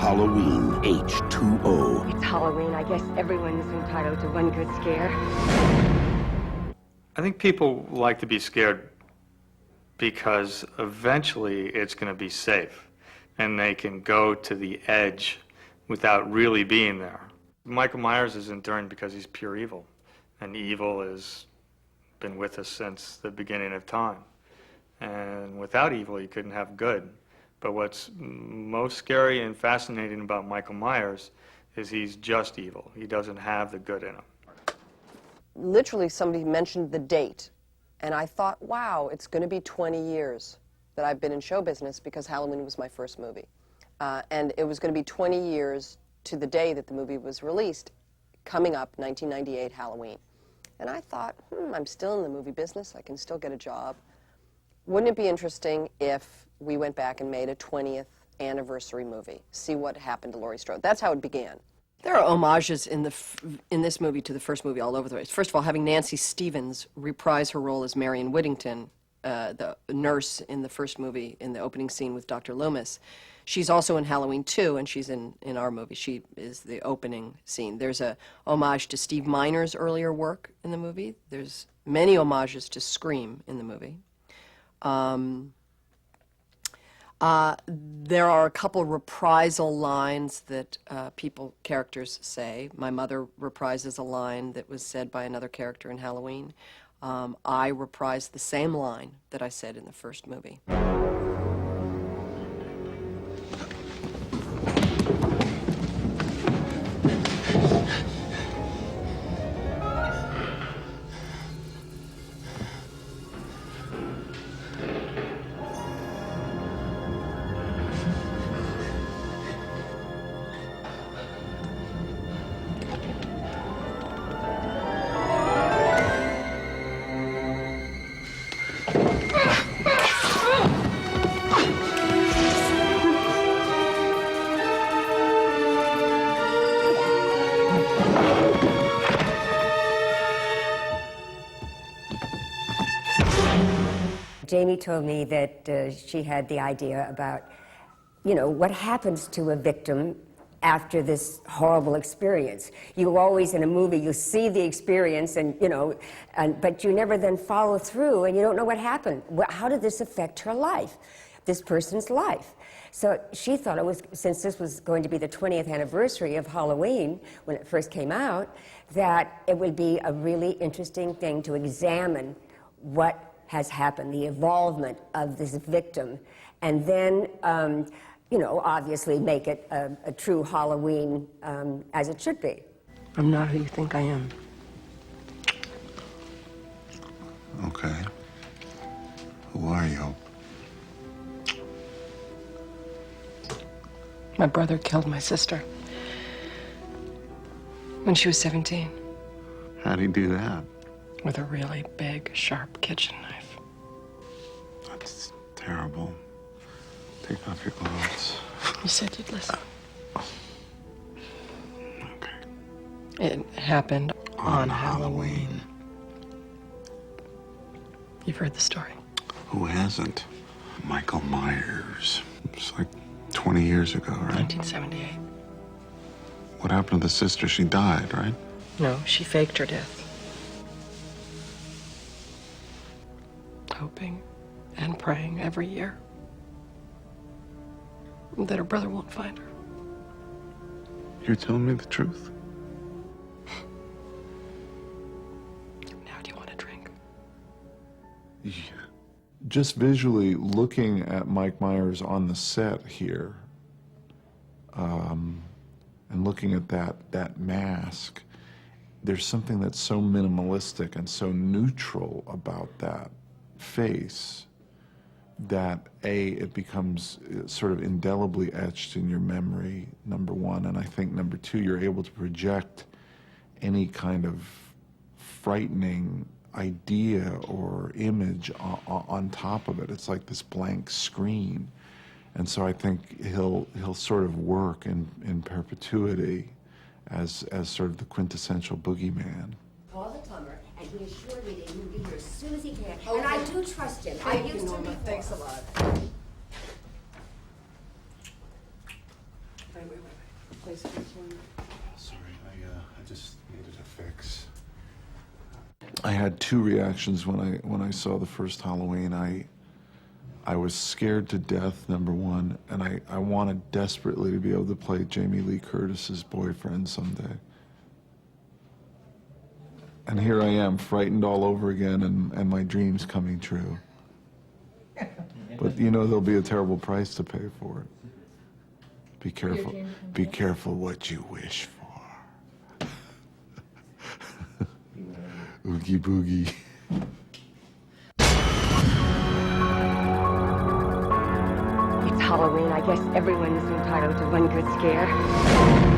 Halloween H20. It's Halloween. I guess everyone's entitled to one good scare. I think people like to be scared because eventually it's going to be safe and they can go to the edge without really being there. Michael Myers is enduring because he's pure evil, and evil has been with us since the beginning of time. And without evil, you couldn't have good. But what's most scary and fascinating about Michael Myers is he's just evil. He doesn't have the good in him. Literally, somebody mentioned the date, and I thought, wow, it's going to be 20 years that I've been in show business, because Halloween was my first movie. And it was going to be 20 years to the day that the movie was released, coming up, 1998 Halloween. And I thought, I'm still in the movie business. I can still get a job. Wouldn't it be interesting if we went back and made a 20th anniversary movie, see what happened to Laurie Strode? That's how it began. There are homages in this movie to the first movie all over the place. First of all, having Nancy Stevens reprise her role as Marion Whittington, the nurse in the first movie, in the opening scene with Dr. Loomis. She's also in Halloween 2, and she's in our movie. She is the opening scene. There's a homage to Steve Miner's earlier work in the movie. There's many homages to Scream in the movie. There are a couple reprisal lines that characters say. My mother reprises a line that was said by another character in Halloween. I reprised the same line that I said in the first movie. Jamie told me that she had the idea about, you know, what happens to a victim after this horrible experience. You always, in a movie, you see the experience and, you know, but you never then follow through and you don't know what happened. How did this affect her life, this person's life? So she thought it was, since this was going to be the 20th anniversary of Halloween, when it first came out, that it would be a really interesting thing to examine what has happened, the evolvement of this victim, and then, you know, obviously make it a true Halloween as it should be. I'm not who you think I am. Okay. Who are you? My brother killed my sister when she was 17 How'd he do that? with a really big, sharp kitchen knife. That's terrible. Take off your clothes. You said you'd listen. Okay. It happened on Halloween. You've heard the story. Who hasn't? Michael Myers. It's like 20 years ago, right? 1978. What happened to the sister? She died, right? No, she faked her death. Hoping and praying every year that her brother won't find her. You're telling me the truth? Now do you want a drink? Yeah. Just visually looking at Mike Myers on the set here, and looking at that mask, there's something that's so minimalistic and so neutral about that face that it becomes sort of indelibly etched in your memory, number one, and I think number two, you're able to project any kind of frightening idea or image on top of it. It's like this blank screen. And so I think he'll sort of work in perpetuity as sort of the quintessential boogeyman. Call the plumber, and he assured me that he would be here as soon as he can. Okay. And I do trust him. I used to before. Thanks a lot. Wait. I had two reactions when I saw the first Halloween. I was scared to death, number one, and I wanted desperately to be able to play Jamie Lee Curtis's boyfriend someday. And here I am, frightened all over again, and my dream's coming true. But you know there'll be a terrible price to pay for it. Be careful. Be careful what you wish for. Oogie boogie. It's Halloween. I guess everyone's entitled to one good scare.